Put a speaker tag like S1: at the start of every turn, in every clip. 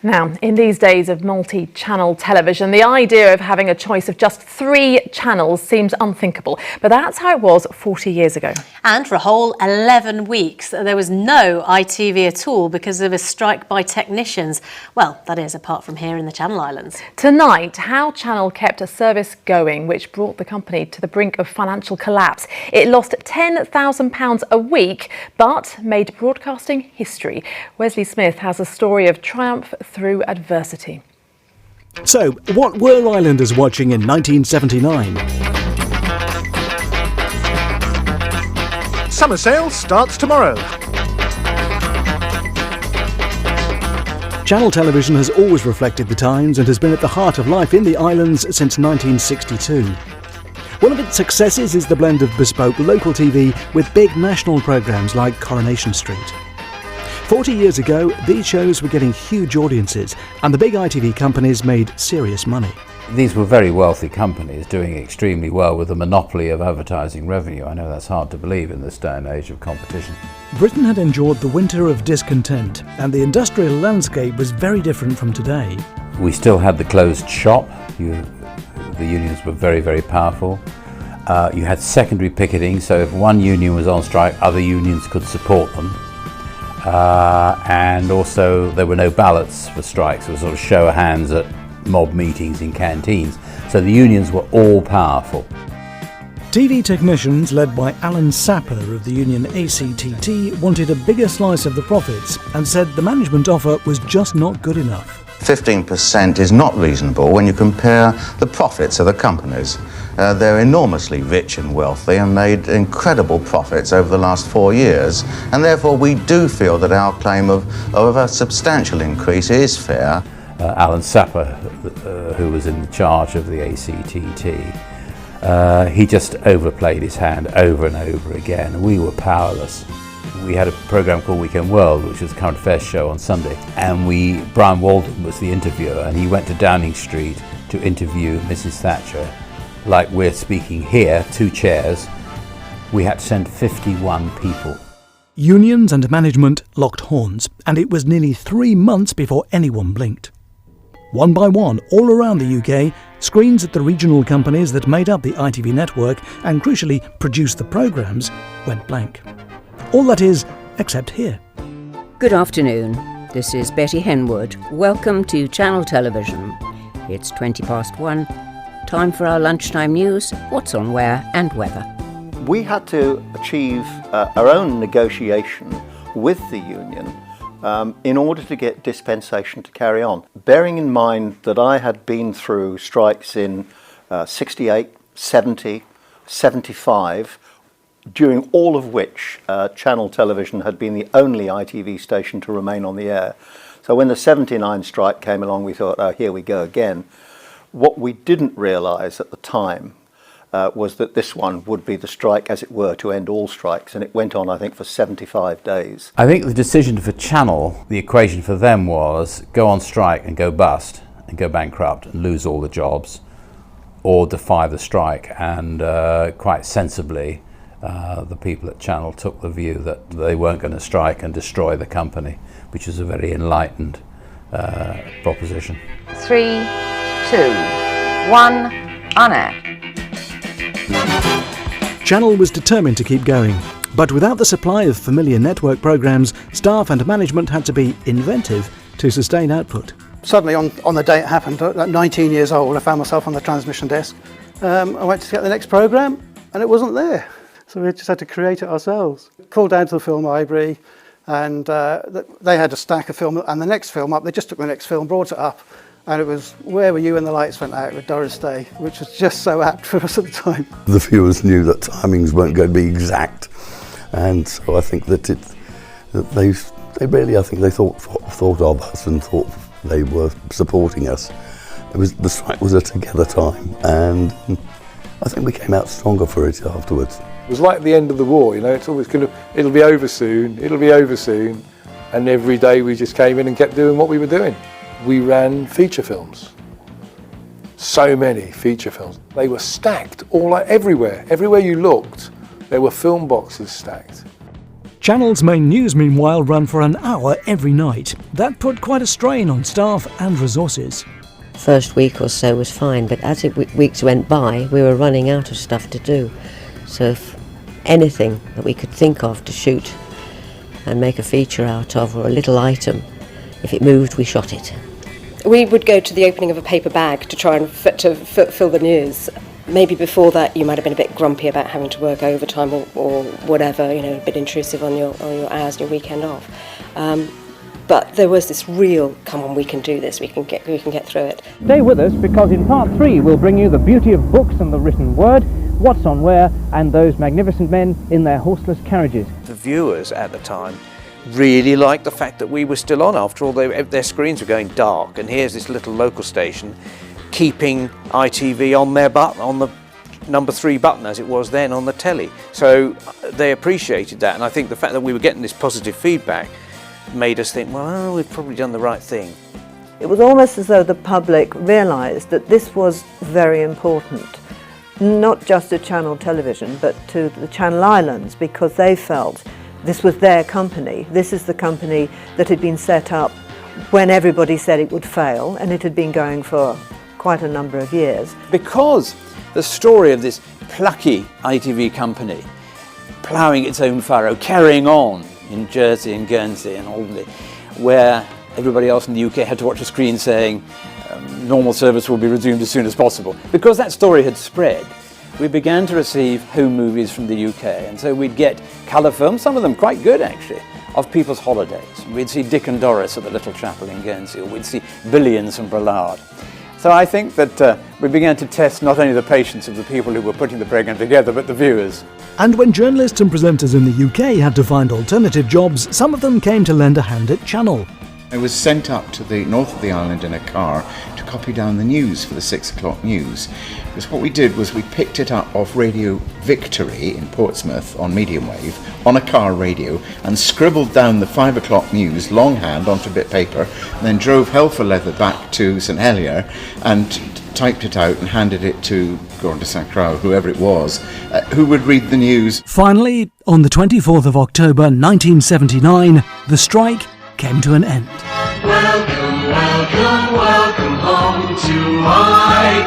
S1: Now, in these days of multi-channel television, the idea of having a choice of just 3 channels seems unthinkable. But that's how it was 40 years ago.
S2: And for a whole 11 weeks, there was no ITV at all because of a strike by technicians. Well, that is, apart from here in the Channel Islands.
S1: Tonight, how Channel kept a service going, which brought the company to the brink of financial collapse. It lost £10,000 a week, but made broadcasting history. Wesley Smith has a story of triumph through adversity.
S3: So, what were Islanders watching in 1979?
S4: Summer sale starts tomorrow.
S3: Channel television has always reflected the times and has been at the heart of life in the islands since 1962. One of its successes is the blend of bespoke local TV with big national programmes like Coronation Street. 40 years ago, these shows were getting huge audiences and the big ITV companies made serious money.
S5: These were very wealthy companies doing extremely well with a monopoly of advertising revenue. I know that's hard to believe in this day and age of competition.
S3: Britain had endured the winter of discontent and the industrial landscape was very different from today.
S5: We still had the closed shop. The unions were very, very powerful. You had secondary picketing, so if one union was on strike, other unions could support them. And also there were no ballots for strikes. It was sort of show of hands at mob meetings in canteens. So the unions were all powerful.
S3: TV technicians, led by Alan Sapper of the union ACTT, wanted a bigger slice of the profits and said the management offer was just not good enough.
S6: 15% is not reasonable when you compare the profits of the companies. They're enormously rich and wealthy and made incredible profits over the last 4 years, and therefore we do feel that our claim of a substantial increase is fair.
S5: Alan Sapper, who was in charge of the ACTT, he just overplayed his hand over and over again. We were powerless. We had a programme called Weekend World, which was a current affairs show on Sunday, and Brian Walden was the interviewer, and he went to Downing Street to interview Mrs. Thatcher. Like we're speaking here, 2 chairs, we had to send 51 people.
S3: Unions and management locked horns, and it was nearly 3 months before anyone blinked. One by one, all around the UK, screens at the regional companies that made up the ITV network and crucially produced the programmes went blank. All that is, except here.
S7: Good afternoon. This is Betty Henwood. Welcome to Channel Television. It's 1:20. Time for our lunchtime news, what's on where and weather.
S8: We had to achieve our own negotiation with the union in order to get dispensation to carry on. Bearing in mind that I had been through strikes in 68, 70, 75, during all of which Channel Television had been the only ITV station to remain on the air. So when the 79 strike came along, we thought, oh, here we go again. What we didn't realise at the time was that this one would be the strike, as it were, to end all strikes, and it went on, I think, for 75 days.
S5: I think the decision for Channel, the equation for them was go on strike and go bust and go bankrupt and lose all the jobs, or defy the strike. And quite sensibly, the people at Channel took the view that they weren't going to strike and destroy the company, which is a very enlightened proposition.
S9: 3, 2, 1, on air.
S3: Channel was determined to keep going, but without the supply of familiar network programmes, staff and management had to be inventive to sustain output.
S10: Suddenly, on the day it happened, at 19 years old, I found myself on the transmission desk. I went to get the next programme, and it wasn't there. So we just had to create it ourselves. Called down to the film library, and they had a stack of film, and the next film up, they just took the next film, brought it up, and it was Where Were You When the Lights Went Out with Doris Day, which was just so apt for us at the time.
S11: The viewers knew that timings weren't going to be exact, and so I think that they really, I think they thought of us and thought they were supporting us. The strike was a together time, and I think we came out stronger for it afterwards.
S12: It was like the end of the war, you know, it's always it'll be over soon, and every day we just came in and kept doing what we were doing. We ran feature films, so many feature films. They were stacked everywhere you looked, there were film boxes stacked.
S3: Channel's main news, meanwhile, run for an hour every night. That put quite a strain on staff and resources.
S4: First week or so was fine, but as weeks went by, we were running out of stuff to do. So if anything that we could think of to shoot and make a feature out of, or a little item, if it moved, we shot it.
S13: We would go to the opening of a paper bag to try and fill the news. Maybe before that you might have been a bit grumpy about having to work overtime or whatever, you know, a bit intrusive on your hours and your weekend off. But there was this real, come on, we can do this, we can get through it.
S14: Stay with us, because in part 3 we'll bring you the beauty of books and the written word, what's on where, and those magnificent men in their horseless carriages.
S15: The viewers at the time really liked the fact that we were still on. After all, their screens were going dark, and here's this little local station keeping ITV on their button, on the number 3 button as it was then on the telly. So they appreciated that, and I think the fact that we were getting this positive feedback made us think, well, we've probably done the right thing.
S16: It was almost as though the public realised that this was very important, not just to Channel Television, but to the Channel Islands, because they felt this was their company. This is the company that had been set up when everybody said it would fail, and it had been going for quite a number of years.
S17: Because the story of this plucky ITV company ploughing its own furrow, carrying on in Jersey and Guernsey and Alderney, where everybody else in the UK had to watch a screen saying normal service will be resumed as soon as possible. Because that story had spread, we began to receive home movies from the UK, and so we'd get colour films, some of them quite good actually, of people's holidays. We'd see Dick and Doris at the Little Chapel in Guernsey, or we'd see Billions from Brillard. So I think that we began to test not only the patience of the people who were putting the programme together, but the viewers.
S3: And when journalists and presenters in the UK had to find alternative jobs, some of them came to lend a hand at Channel.
S6: I was sent up to the north of the island in a car to copy down the news for the 6 o'clock news. Because what we did was we picked it up off Radio Victory in Portsmouth on medium wave, on a car radio, and scribbled down the 5 o'clock news longhand onto a bit of paper, and then drove hell for leather back to St Helier and typed it out and handed it to Gordon de St Croix, whoever it was, who would read the news.
S3: Finally, on the 24th of October 1979, the strike came to an end.
S18: Welcome, welcome, welcome home to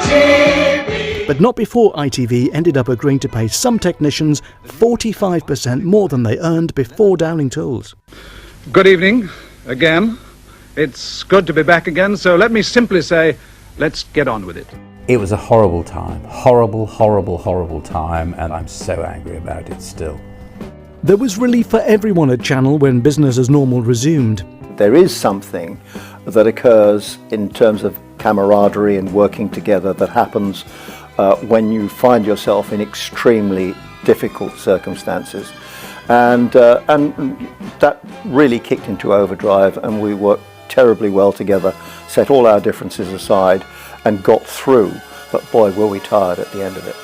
S18: ITV.
S3: But not before ITV ended up agreeing to pay some technicians 45% more than they earned before downing tools.
S19: Good evening, again. It's good to be back again, so let me simply say, let's get on with it.
S5: It was a horrible time, horrible time, and I'm so angry about it still.
S3: There was relief for everyone at Channel when business as normal resumed.
S8: There is something that occurs in terms of camaraderie and working together that happens when you find yourself in extremely difficult circumstances. And that really kicked into overdrive, and we worked terribly well together, set all our differences aside and got through. But boy, were we tired at the end of it.